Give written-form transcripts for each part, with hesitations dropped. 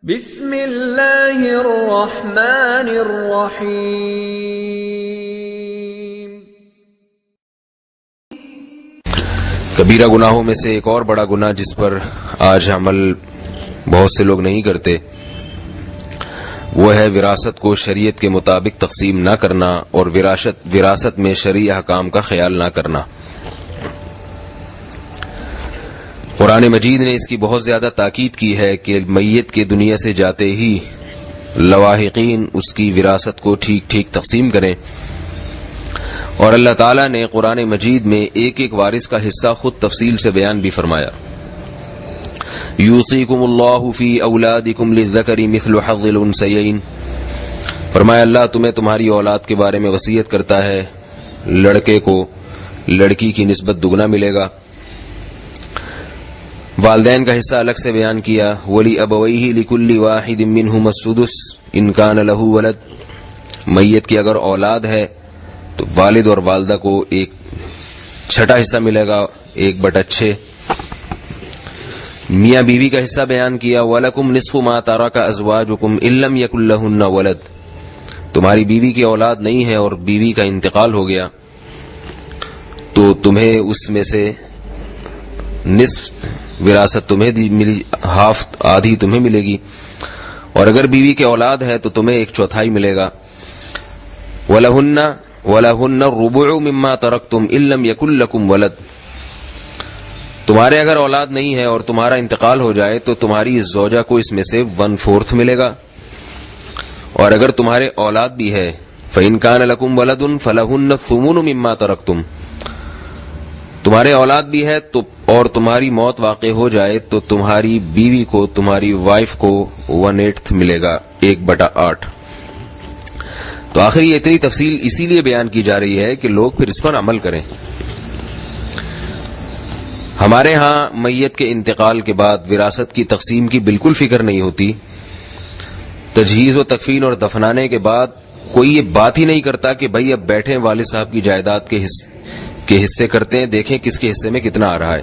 بسم اللہ الرحمن الرحیم۔ کبیرہ گناہوں میں سے ایک اور بڑا گناہ جس پر آج عمل بہت سے لوگ نہیں کرتے وہ ہے وراثت کو شریعت کے مطابق تقسیم نہ کرنا اور وراثت میں شرعی احکام کا خیال نہ کرنا۔ قرآن مجید نے اس کی بہت زیادہ تاکید کی ہے کہ میت کے دنیا سے جاتے ہی لواحقین اس کی وراثت کو ٹھیک ٹھیک تقسیم کریں، اور اللہ تعالیٰ نے قرآن مجید میں ایک ایک وارث کا حصہ خود تفصیل سے بیان بھی فرمایا۔ یوصیکم اللہ فی اولادکم للذکر مثل حظ الانثیین، فرمایا اللہ تمہیں تمہاری اولاد کے بارے میں وصیت کرتا ہے، لڑکے کو لڑکی کی نسبت دگنا ملے گا۔ والدین کا حصہ الگ سے بیان کیا، وَلِأَبَوَيْهِ لِكُلِّ وَاحِدٍ مِّنْهُمَا السُّدُسُ إِنْ كَانَ لَهُ وَلَدٌ، میت کی اگر اولاد ہے تو والد اور والدہ کو ایک چھٹا حصہ ملے گا، 1/6۔ میاں بیوی کا حصہ بیان کیا، وَلَكُمْ نِصْفُ مَا تَرَكَ أَزْوَاجُكُمْ إِن لَّمْ يَكُن لَّهُنَّ وَلَدٌ، تمہاری بیوی کی اولاد نہیں ہے اور بیوی کا انتقال ہو گیا تو تمہیں اس میں سے نصف وراثت تمہیں ملی، ہاف آدھی تمہیں ملے گی، اور اگر بیوی کے اولاد ہے تو تمہیں 1/4 ملے گا۔ وَلَهُنَّ الرُّبُعُ مِمَّا تَرَكْتُمْ إِن لَّمْ يَكُن لَّكُمْ وَلَدٌ، تمہارے اگر اولاد نہیں ہے اور تمہارا انتقال ہو جائے تو تمہاری اس زوجہ کو اس میں سے 1/4 ملے گا، اور اگر تمہارے اولاد بھی ہے فَإِن كَانَ لَكُمْ وَلَدٌ فَلَهُنَّ الثُّمُنُ مِمَّا تَرَكْتُمْ، تمہارے اولاد بھی ہے تو اور تمہاری موت واقع ہو جائے تو تمہاری بیوی کو، تمہاری وائف کو 1/8 ملے گا، 1/8۔ تو آخر یہ اتنی تفصیل اسی لیے بیان کی جا رہی ہے کہ لوگ پھر اس پر عمل کریں۔ ہمارے ہاں میت کے انتقال کے بعد وراثت کی تقسیم کی بالکل فکر نہیں ہوتی، تجہیز و تکفین اور دفنانے کے بعد کوئی یہ بات ہی نہیں کرتا کہ بھائی اب بیٹھیں والد صاحب کی جائیداد کے حصے کرتے ہیں، دیکھیں کس کے حصے میں کتنا آ رہا ہے۔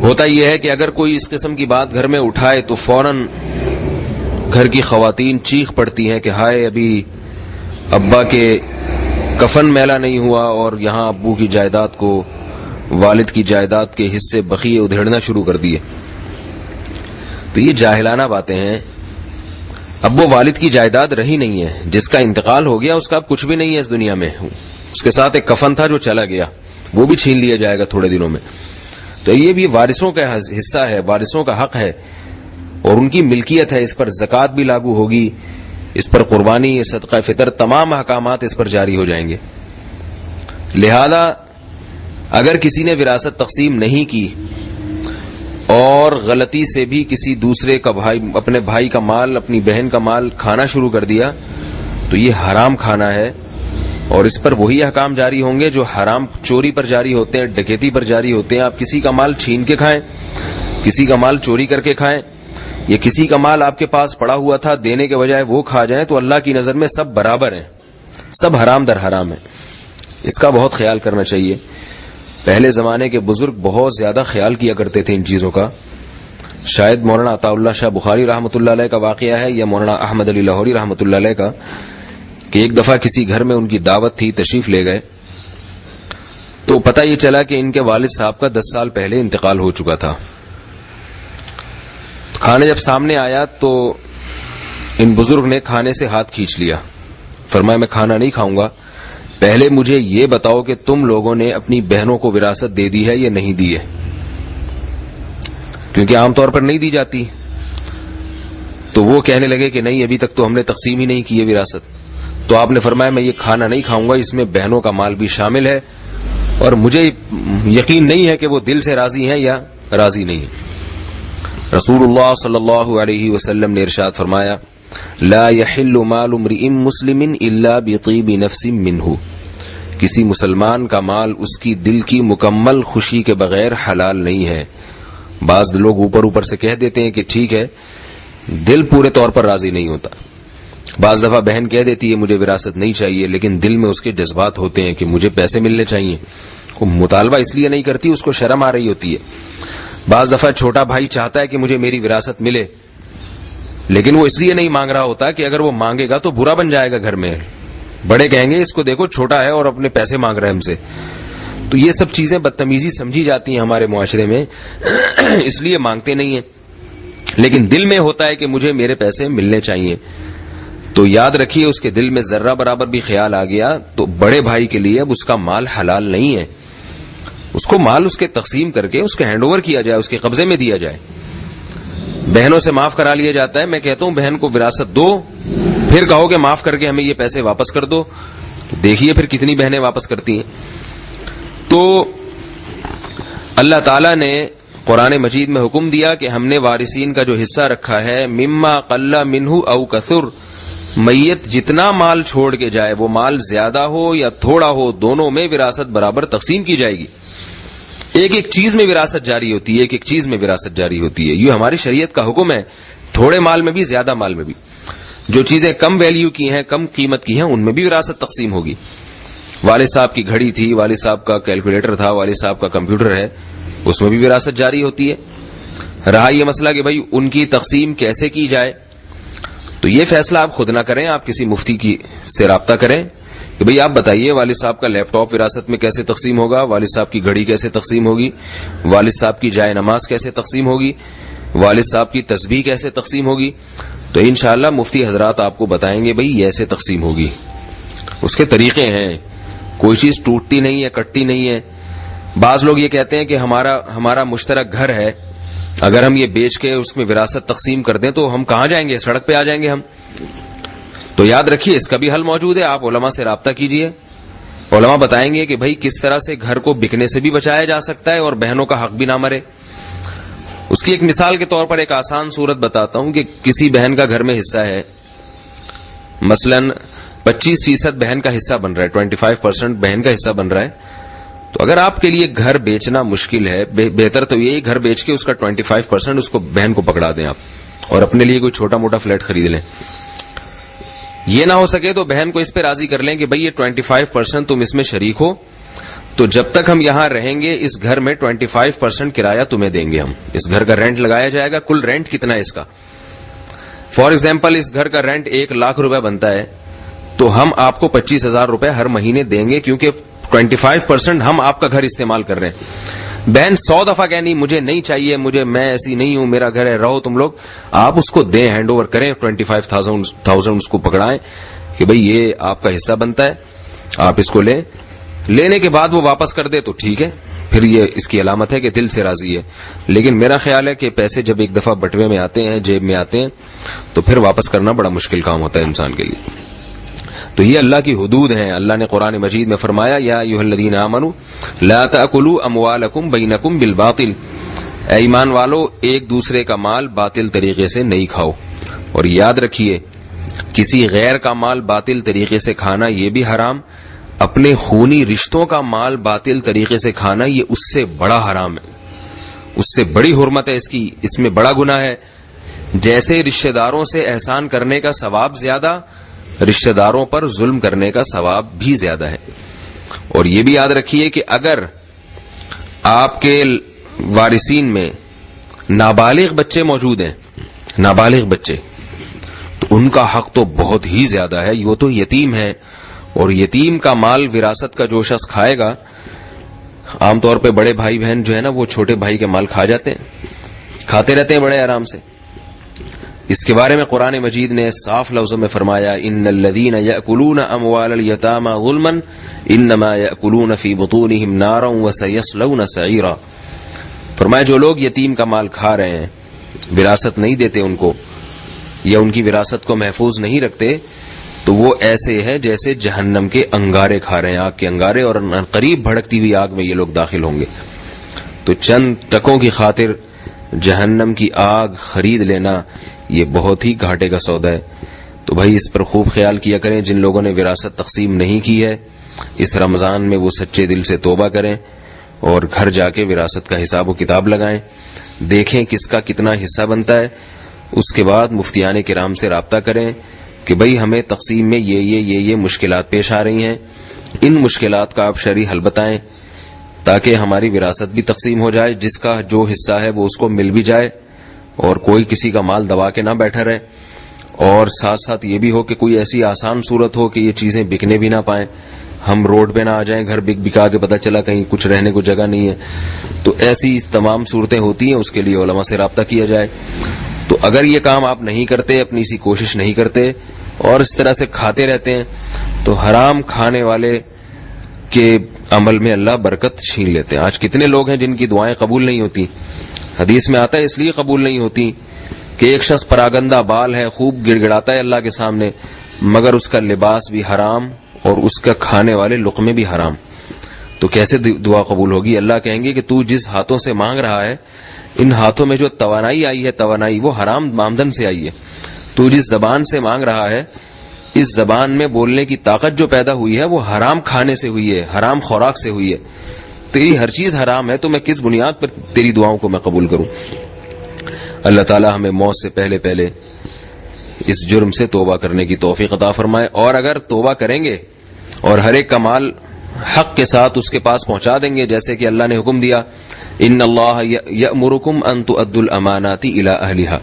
ہوتا یہ ہے کہ اگر کوئی اس قسم کی بات گھر میں اٹھائے تو فوراً گھر کی خواتین چیخ پڑتی ہیں کہ ہائے ابھی ابا کے کفن میلا نہیں ہوا اور یہاں ابو کی جائیداد کو، والد کی جائیداد کے حصے بقیے ادھیڑنا شروع کر دیے۔ تو یہ جاہلانہ باتیں ہیں۔ اب وہ والد کی جائیداد رہی نہیں ہے، جس کا انتقال ہو گیا اس کا اب کچھ بھی نہیں ہے اس دنیا میں، اس کے ساتھ ایک کفن تھا جو چلا گیا، وہ بھی چھین لیا جائے گا تھوڑے دنوں میں۔ تو یہ بھی وارثوں کا حصہ ہے، وارثوں کا حق ہے اور ان کی ملکیت ہے، اس پر زکوٰۃ بھی لاگو ہوگی، اس پر قربانی، صدقہ فطر، تمام احکامات اس پر جاری ہو جائیں گے۔ لہذا اگر کسی نے وراثت تقسیم نہیں کی اور غلطی سے بھی کسی دوسرے کا بھائی، اپنے بھائی کا مال، اپنی بہن کا مال کھانا شروع کر دیا تو یہ حرام کھانا ہے، اور اس پر وہی احکام جاری ہوں گے جو حرام چوری پر جاری ہوتے ہیں، ڈکیتی پر جاری ہوتے ہیں۔ آپ کسی کا مال چھین کے کھائیں، کسی کا مال چوری کر کے کھائیں، یا کسی کا مال آپ کے پاس پڑا ہوا تھا دینے کے بجائے وہ کھا جائیں، تو اللہ کی نظر میں سب برابر ہیں، سب حرام در حرام ہیں۔ اس کا بہت خیال کرنا چاہیے۔ پہلے زمانے کے بزرگ بہت زیادہ خیال کیا کرتے تھے ان چیزوں کا۔ شاید مولانا عطا اللہ شاہ بخاری رحمۃ اللہ علیہ کا واقعہ ہے یا مولانا احمد علی لاہوری رحمۃ اللہ علیہ کا کہ ایک دفعہ کسی گھر میں ان کی دعوت تھی، تشریف لے گئے تو پتہ یہ چلا کہ ان کے والد صاحب کا 10 سال پہلے انتقال ہو چکا تھا۔ کھانا جب سامنے آیا تو ان بزرگ نے کھانے سے ہاتھ کھینچ لیا، فرمایا میں کھانا نہیں کھاؤں گا، پہلے مجھے یہ بتاؤ کہ تم لوگوں نے اپنی بہنوں کو وراثت دے دی ہے یا نہیں دی ہے، کیونکہ عام طور پر نہیں دی جاتی۔ تو وہ کہنے لگے کہ نہیں ابھی تک تو ہم نے تقسیم ہی نہیں کی ہے وراثت۔ تو آپ نے فرمایا میں یہ کھانا نہیں کھاؤں گا، اس میں بہنوں کا مال بھی شامل ہے، اور مجھے یقین نہیں ہے کہ وہ دل سے راضی ہیں یا راضی نہیں ہیں۔ رسول اللہ صلی اللہ علیہ وسلم نے ارشاد فرمایا لا يحل مال امرئ مسلم الا بطیب نفس منہ، کسی مسلمان کا مال اس کی دل کی مکمل خوشی کے بغیر حلال نہیں ہے۔ بعض لوگ اوپر سے کہہ دیتے ہیں کہ ٹھیک ہے، دل پورے طور پر راضی نہیں ہوتا۔ بعض دفعہ بہن کہہ دیتی ہے مجھے وراثت نہیں چاہیے، لیکن دل میں اس کے جذبات ہوتے ہیں کہ مجھے پیسے ملنے چاہیے، وہ مطالبہ اس لیے نہیں کرتی، اس کو شرم آ رہی ہوتی ہے۔ بعض دفعہ چھوٹا بھائی چاہتا ہے کہ مجھے میری وراثت ملے، لیکن وہ اس لیے نہیں مانگ رہا ہوتا کہ اگر وہ مانگے گا تو برا بن جائے گا گھر میں. بڑے کہیں گے اس کو دیکھو چھوٹا ہے اور اپنے پیسے مانگ رہا ہے ہم سے. تو یہ سب چیزیں بدتمیزی سمجھی جاتی ہیں ہمارے معاشرے میں, اس لیے مانگتے نہیں ہیں. لیکن دل میں ہوتا ہے کہ مجھے میرے پیسے ملنے چاہیے. تو یاد رکھیے اس کے دل میں ذرہ برابر بھی خیال آ گیا تو بڑے بھائی کے لیے اب اس کا مال حلال نہیں ہے. اس کو مال اس کے تقسیم کر کے اس کے ہینڈ اوور کیا جائے, اس کے قبضے میں دیا جائے. بہنوں سے معاف کرا لیا جاتا ہے. میں کہتا ہوں بہن کو وراثت دو, پھر کہو کہ معاف کر کے ہمیں یہ پیسے واپس کر دو. دیکھیے پھر کتنی بہنیں واپس کرتی ہیں. تو اللہ تعالیٰ نے قرآن مجید میں حکم دیا کہ ہم نے وارثین کا جو حصہ رکھا ہے مما قل منہ او کثر, میت جتنا مال چھوڑ کے جائے وہ مال زیادہ ہو یا تھوڑا ہو, دونوں میں وراثت برابر تقسیم کی جائے گی. ایک ایک چیز میں وراثت جاری ہوتی ہے, ایک ایک چیز میں وراثت جاری ہوتی ہے. یہ ہماری شریعت کا حکم ہے, تھوڑے مال میں بھی زیادہ مال میں بھی. جو چیزیں کم ویلیو کی ہیں, کم قیمت کی ہیں, ان میں بھی وراثت تقسیم ہوگی. والد صاحب کی گھڑی تھی, والد صاحب کا کیلکولیٹر تھا, والد صاحب کا کمپیوٹر ہے, اس میں بھی وراثت جاری ہوتی ہے. رہا یہ مسئلہ کہ بھائی ان کی تقسیم کیسے کی جائے, تو یہ فیصلہ آپ خود نہ کریں, آپ کسی مفتی کی سے رابطہ کریں کہ بھئی آپ بتائیے والد صاحب کا لیپ ٹاپ وراثت میں کیسے تقسیم ہوگا, والد صاحب کی گھڑی کیسے تقسیم ہوگی, والد صاحب کی جائے نماز کیسے تقسیم ہوگی, والد صاحب کی تسبیح کیسے تقسیم ہوگی. تو انشاءاللہ مفتی حضرات آپ کو بتائیں گے بھئی ایسے تقسیم ہوگی. اس کے طریقے ہیں, کوئی چیز ٹوٹتی نہیں ہے, کٹتی نہیں ہے. بعض لوگ یہ کہتے ہیں کہ ہمارا مشترک گھر ہے, اگر ہم یہ بیچ کے اس میں وراثت تقسیم کر دیں تو ہم کہاں جائیں گے, سڑک پہ آ جائیں گے ہم. تو یاد رکھیے اس کا بھی حل موجود ہے. آپ علماء سے رابطہ کیجئے, علماء بتائیں گے کہ بھئی کس طرح سے گھر کو بکنے سے بھی بچایا جا سکتا ہے اور بہنوں کا حق بھی نہ مرے. اس کی ایک مثال کے طور پر ایک آسان صورت بتاتا ہوں کہ کسی بہن کا گھر میں حصہ ہے, مثلا 25% بہن کا حصہ بن رہا ہے, 25% بہن کا حصہ بن رہا ہے. تو اگر آپ کے لیے گھر بیچنا مشکل ہے, بہتر تو یہی گھر بیچ کے اس کا 25% اس کو بہن کو پکڑا دیں آپ اور اپنے لیے کوئی چھوٹا موٹا فلیٹ خرید لیں. یہ نہ ہو سکے تو بہن کو اس پہ راضی کر لیں کہ بھئی یہ 25% تم اس میں شریک ہو, تو جب تک ہم یہاں رہیں گے اس گھر میں 25% کرایہ تمہیں دیں گے ہم. اس گھر کا رینٹ لگایا جائے گا. کل رینٹ کتنا ہے اس کا؟ فار ایگزامپل اس گھر کا رینٹ 1,00,000 روپے بنتا ہے, تو ہم آپ کو 25,000 روپے ہر مہینے دیں گے, کیونکہ 25% ہم آپ کا گھر استعمال کر رہے ہیں. بہن 100 دفعہ کہنی مجھے نہیں چاہیے, میں ایسی نہیں ہوں, میرا گھر ہے, رہو تم لوگ. آپ اس کو دیں, ہینڈ اوور کریں, 25,000 اس کو پکڑائیں کہ بھئی یہ آپ کا حصہ بنتا ہے, آپ اس کو لیں. لینے کے بعد وہ واپس کر دے تو ٹھیک ہے, پھر یہ اس کی علامت ہے کہ دل سے راضی ہے. لیکن میرا خیال ہے کہ پیسے جب ایک دفعہ بٹوے میں آتے ہیں, جیب میں آتے ہیں, تو پھر واپس کرنا بڑا مشکل کام ہوتا ہے انسان کے لیے. تو یہ اللہ کی حدود ہیں. اللہ نے قرآن مجید میں فرمایا یا ایھا الذین آمنوا لا تأکلوا اموالکم بینکم بالباطل, اے ایمان والو ایک دوسرے کا مال باطل طریقے سے نہیں کھاؤ. اور یاد رکھیے کسی غیر کا مال باطل طریقے سے کھانا یہ بھی حرام, اپنے خونی رشتوں کا مال باطل طریقے سے کھانا یہ اس سے بڑا حرام ہے, اس سے بڑی حرمت ہے اس کی, اس میں بڑا گناہ ہے. جیسے رشتہ داروں سے احسان کرنے کا ثواب زیادہ, رشتہ داروں پر ظلم کرنے کا ثواب بھی زیادہ ہے. اور یہ بھی یاد رکھیے کہ اگر آپ کے وارثین میں نابالغ بچے موجود ہیں, نابالغ بچے, تو ان کا حق تو بہت ہی زیادہ ہے. وہ تو یتیم ہے, اور یتیم کا مال وراثت کا جو شخص کھائے گا, عام طور پہ بڑے بھائی بہن جو ہے نا وہ چھوٹے بھائی کے مال کھا جاتے ہیں, کھاتے رہتے ہیں بڑے آرام سے. اس کے بارے میں قرآن مجید نے صاف لفظوں میں فرمایا ان الذین یأکلون اموال الیتامی ظلما انما یأکلون فی بطونہم نارا وسیصلون سعیرا. فرمایا جو لوگ یتیم کا مال کھا رہے ہیں, وراثت نہیں دیتے ان کو, یا ان کی وراثت کو محفوظ نہیں رکھتے, تو وہ ایسے ہیں جیسے جہنم کے انگارے کھا رہے ہیں, آگ کے انگارے, اور قریب بھڑکتی ہوئی آگ میں یہ لوگ داخل ہوں گے. تو چند ٹکوں کی خاطر جہنم کی آگ خرید لینا یہ بہت ہی گھاٹے کا سودا ہے. تو بھائی اس پر خوب خیال کیا کریں. جن لوگوں نے وراثت تقسیم نہیں کی ہے اس رمضان میں وہ سچے دل سے توبہ کریں اور گھر جا کے وراثت کا حساب و کتاب لگائیں, دیکھیں کس کا کتنا حصہ بنتا ہے. اس کے بعد مفتیان کرام سے رابطہ کریں کہ بھئی ہمیں تقسیم میں یہ مشکلات پیش آ رہی ہیں, ان مشکلات کا آپ شرعی حل بتائیں تاکہ ہماری وراثت بھی تقسیم ہو جائے, جس کا جو حصہ ہے وہ اس کو مل بھی جائے, اور کوئی کسی کا مال دبا کے نہ بیٹھا رہے، اور ساتھ ساتھ یہ بھی ہو کہ کوئی ایسی آسان صورت ہو کہ یہ چیزیں بکنے بھی نہ پائیں، ہم روڈ پہ نہ آ جائیں، گھر بکا کے پتہ چلا کہیں کچھ رہنے کو جگہ نہیں ہے. تو ایسی تمام صورتیں ہوتی ہیں، اس کے لیے علماء سے رابطہ کیا جائے. تو اگر یہ کام آپ نہیں کرتے، اپنی سی کوشش نہیں کرتے اور اس طرح سے کھاتے رہتے ہیں، تو حرام کھانے والے کے عمل میں اللہ برکت چھین لیتے ہیں. آج کتنے لوگ ہیں جن کی دعائیں قبول نہیں ہوتی. حدیث میں آتا ہے اس لیے قبول نہیں ہوتی کہ ایک شخص پراگندہ بال ہے، خوب گڑ گڑاتا ہے اللہ کے سامنے، مگر اس کا لباس بھی حرام اور اس کا کھانے والے لقمے بھی حرام. تو کیسے دعا قبول ہوگی؟ اللہ کہیں گے کہ تو جس ہاتھوں سے مانگ رہا ہے، ان ہاتھوں میں جو توانائی آئی ہے، توانائی وہ حرام آمدن سے آئی ہے. تو جس زبان سے مانگ رہا ہے، اس زبان میں بولنے کی طاقت جو پیدا ہوئی ہے وہ حرام کھانے سے ہوئی ہے، حرام خوراک سے ہوئی ہے. تیری ہر چیز حرام ہے، تو میں کس بنیاد پر تیری دعاؤں کو میں قبول کروں؟ اللہ تعالی ہمیں موت سے پہلے پہلے اس جرم سے توبہ کرنے کی توفیق عطا فرمائے. اور اگر توبہ کریں گے اور ہر ایک کا مال حق کے ساتھ اس کے پاس پہنچا دیں گے، جیسے کہ اللہ نے حکم دیا، ان اللہ یأمرکم ان تؤدوا الامانات الی اہلھا،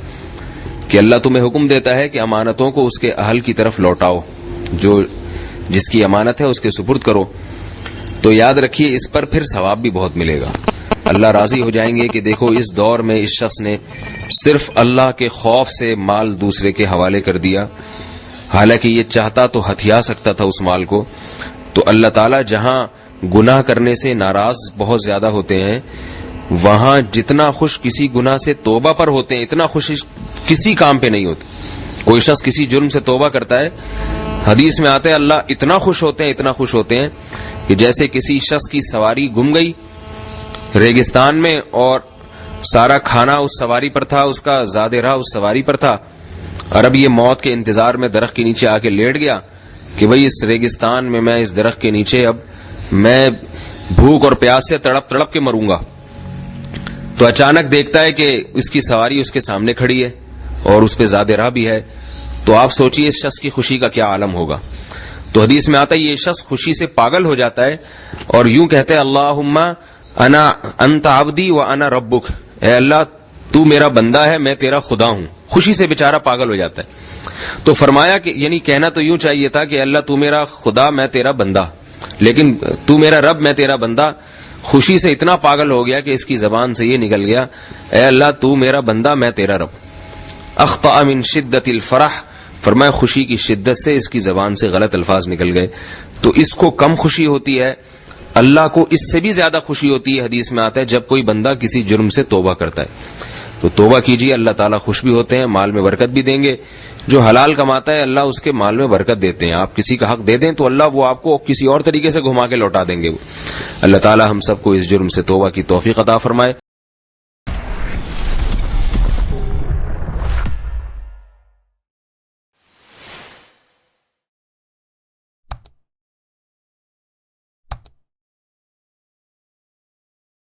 کہ اللہ تمہیں حکم دیتا ہے کہ امانتوں کو اس کے اہل کی طرف لوٹاؤ، جو جس کی امانت ہے اس کے سپرد کرو. تو یاد رکھیے اس پر پھر ثواب بھی بہت ملے گا. اللہ راضی ہو جائیں گے کہ دیکھو اس دور میں اس شخص نے صرف اللہ کے خوف سے مال دوسرے کے حوالے کر دیا، حالانکہ یہ چاہتا تو ہتھیا سکتا تھا اس مال کو. تو اللہ تعالیٰ جہاں گناہ کرنے سے ناراض بہت زیادہ ہوتے ہیں، وہاں جتنا خوش کسی گناہ سے توبہ پر ہوتے ہیں، اتنا خوش کسی کام پہ نہیں ہوتے. کوئی شخص کسی جرم سے توبہ کرتا ہے، حدیث میں آتا ہے اللہ اتنا خوش ہوتے ہیں، اتنا خوش ہوتے ہیں کہ جیسے کسی شخص کی سواری گم گئی ریگستان میں اور سارا کھانا اس سواری پر تھا، اس کا زاد راہ اس سواری پر تھا، اور اب یہ موت کے انتظار میں درخت کے نیچے آ کے لیٹ گیا کہ بھئی اس ریگستان میں میں اس درخت کے نیچے اب میں بھوک اور پیاس سے تڑپ تڑپ کے مروں گا. تو اچانک دیکھتا ہے کہ اس کی سواری اس کے سامنے کھڑی ہے اور اس پہ زاد راہ بھی ہے. تو آپ سوچئے اس شخص کی خوشی کا کیا عالم ہوگا. تو حدیث میں آتا ہے یہ شخص خوشی سے پاگل ہو جاتا ہے اور یوں کہتے ہیں اللہم انا انت عبدی و انا ربک، اے اللہ تو میرا بندہ ہے، میں تیرا خدا ہوں. خوشی سے بیچارہ پاگل ہو جاتا ہے. تو فرمایا کہ یعنی کہنا تو یوں چاہیے تھا کہ اللہ تو میرا خدا میں تیرا بندہ، لیکن تو میرا رب میں تیرا بندہ. خوشی سے اتنا پاگل ہو گیا کہ اس کی زبان سے یہ نکل گیا اے اللہ تو میرا بندہ میں تیرا رب. اخطأ من شدت الفرح، فرمایا خوشی کی شدت سے اس کی زبان سے غلط الفاظ نکل گئے. تو اس کو کم خوشی ہوتی ہے، اللہ کو اس سے بھی زیادہ خوشی ہوتی ہے. حدیث میں آتا ہے جب کوئی بندہ کسی جرم سے توبہ کرتا ہے. تو توبہ کیجیے، اللہ تعالیٰ خوش بھی ہوتے ہیں، مال میں برکت بھی دیں گے. جو حلال کماتا ہے اللہ اس کے مال میں برکت دیتے ہیں. آپ کسی کا حق دے دیں تو اللہ وہ آپ کو کسی اور طریقے سے گھما کے لوٹا دیں گے. اللہ تعالیٰ ہم سب کو اس جرم سے توبہ کی توفیق عطا فرمائے.